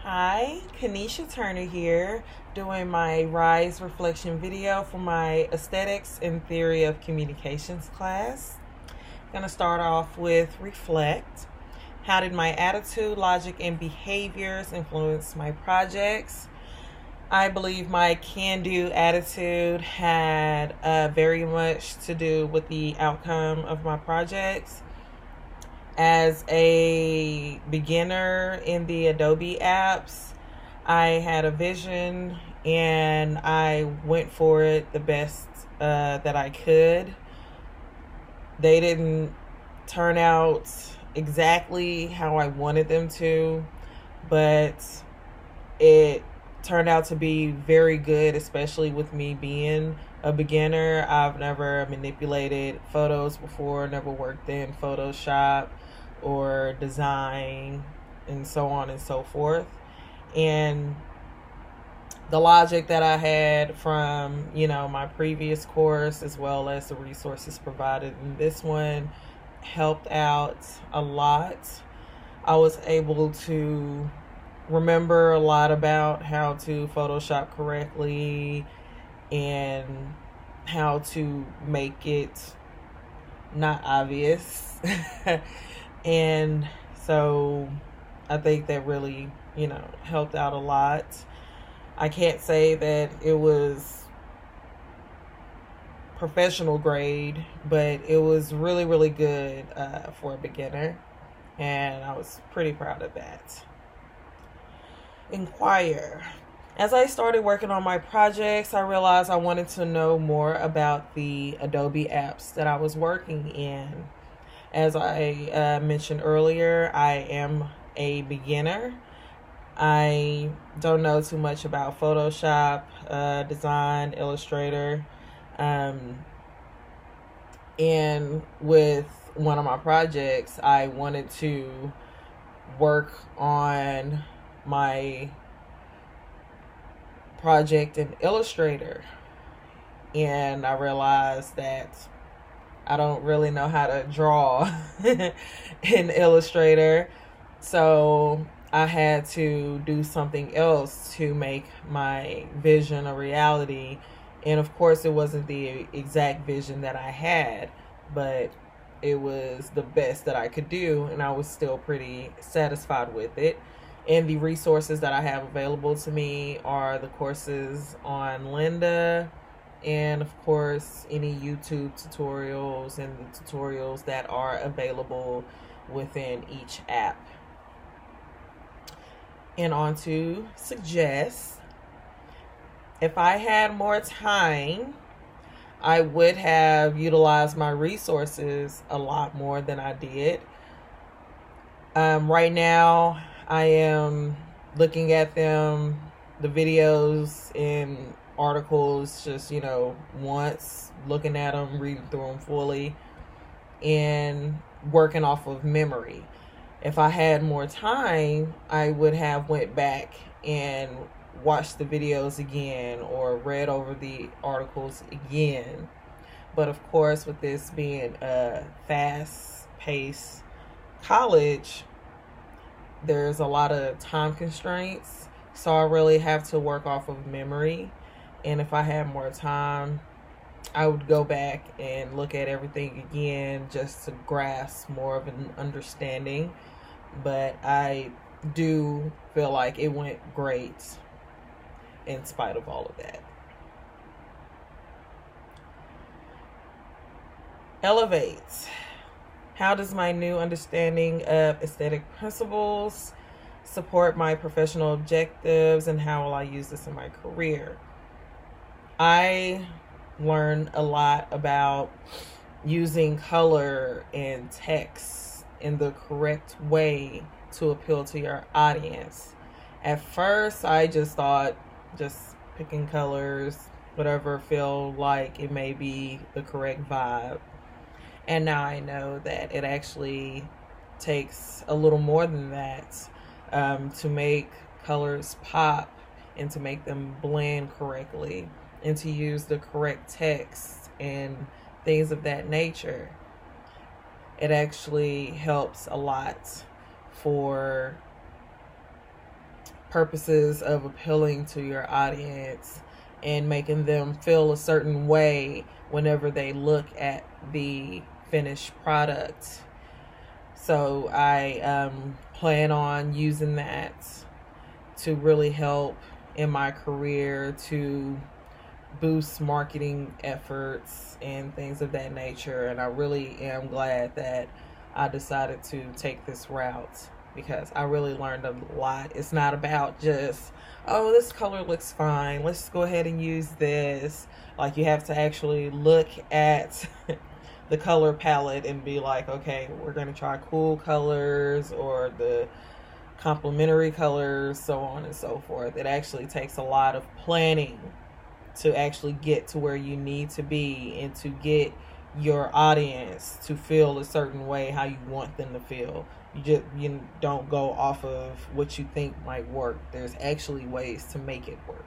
Hi, Kanesha Turner here, doing my Rise Reflection video for my Aesthetics and Theory of Communications class. I'm going to start off with Reflect. How did my attitude, logic, and behaviors influence my projects? I believe my can-do attitude had very much to do with the outcome of my projects. As a beginner in the Adobe apps, I had a vision and I went for it the best that I could. They didn't turn out exactly how I wanted them to, but it turned out to be very good, especially with me being a beginner. I've never manipulated photos before, never worked in Photoshop or design and so on and so forth. And the logic that I had from, my previous course, as well as the resources provided in this one, helped out a lot. I was able to remember a lot about how to Photoshop correctly and how to make it not obvious. And so I think that really, helped out a lot. I can't say that it was professional grade, but it was really, really good for a beginner. And I was pretty proud of that. Inquire. As I started working on my projects, I realized I wanted to know more about the Adobe apps that I was working in. As I mentioned earlier, I am a beginner. I don't know too much about Photoshop, design, Illustrator. And with one of my projects, I wanted to work on my project in Illustrator. And I realized that I don't really know how to draw in Illustrator. So I had to do something else to make my vision a reality. And of course, it wasn't the exact vision that I had, but it was the best that I could do, and I was still pretty satisfied with it. And the resources that I have available to me are the courses on Lynda, and of course any YouTube tutorials and the tutorials that are available within each app. And on to suggest. If I had more time, I would have utilized my resources a lot more than I did. Right now, I am looking at them, the videos and articles, just, once, looking at them, reading through them fully, and working off of memory. If I had more time, I would have went back and watched the videos again or read over the articles again. But of course, with this being a fast-paced college, there's a lot of time constraints. So I really have to work off of memory. And if I had more time, I would go back and look at everything again just to grasp more of an understanding. But I do feel like it went great in spite of all of that. Elevate. How does my new understanding of aesthetic principles support my professional objectives, and how will I use this in my career? I learned a lot about using color and text in the correct way to appeal to your audience. At first, I just thought just picking colors, whatever feel like it may be the correct vibe. And now I know that it actually takes a little more than that to make colors pop and to make them blend correctly and to use the correct text and things of that nature. It actually helps a lot for purposes of appealing to your audience and making them feel a certain way whenever they look at the finished product. So I plan on using that to really help in my career, to boost marketing efforts and things of that nature. And I really am glad that I decided to take this route, because I really learned a lot. It's not about just, oh, this color looks fine, let's go ahead and use this. Like, you have to actually look at the color palette and be like, okay, we're going to try cool colors or the complementary colors, so on and so forth. It actually takes a lot of planning to actually get to where you need to be and to get your audience to feel a certain way, how you want them to feel. You don't go off of what you think might work. There's actually ways to make it work.